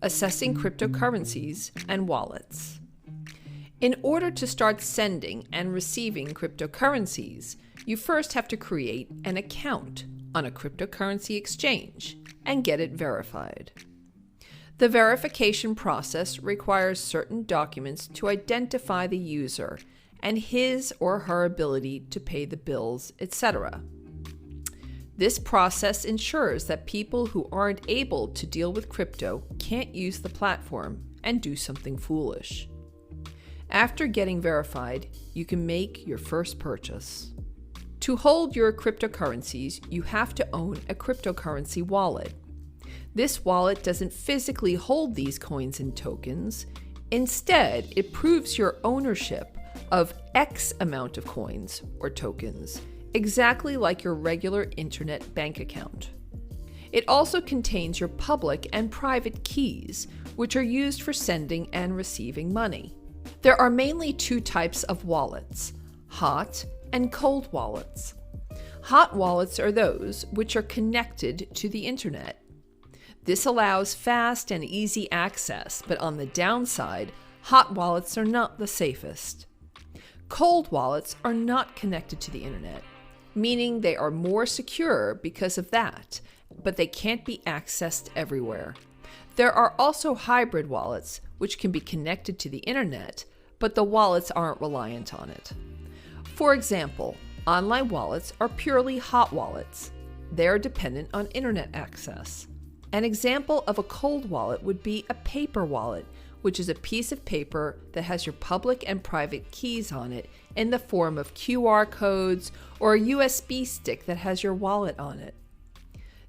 assessing cryptocurrencies and wallets. In order to start sending and receiving cryptocurrencies, you first have to create an account on a cryptocurrency exchange and get it verified. The verification process requires certain documents to identify the user and his or her ability to pay the bills, etc. This process ensures that people who aren't able to deal with crypto can't use the platform and do something foolish. After getting verified, you can make your first purchase. To hold your cryptocurrencies, you have to own a cryptocurrency wallet. This wallet doesn't physically hold these coins and tokens. Instead, it proves your ownership of X amount of coins or tokens, exactly like your regular internet bank account. It also contains your public and private keys, which are used for sending and receiving money. There are mainly two types of wallets: hot and cold wallets. Hot wallets are those which are connected to the internet. This allows fast and easy access, but on the downside, hot wallets are not the safest. Cold wallets are not connected to the internet, meaning they are more secure because of that, but they can't be accessed everywhere. There are also hybrid wallets, which can be connected to the internet, but the wallets aren't reliant on it. For example, online wallets are purely hot wallets. They are dependent on internet access. An example of a cold wallet would be a paper wallet, which is a piece of paper that has your public and private keys on it in the form of QR codes or a USB stick that has your wallet on it.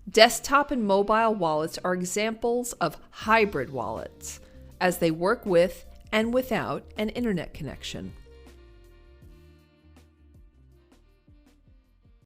Desktop and mobile wallets are examples of hybrid wallets, as they work with and without an internet connection.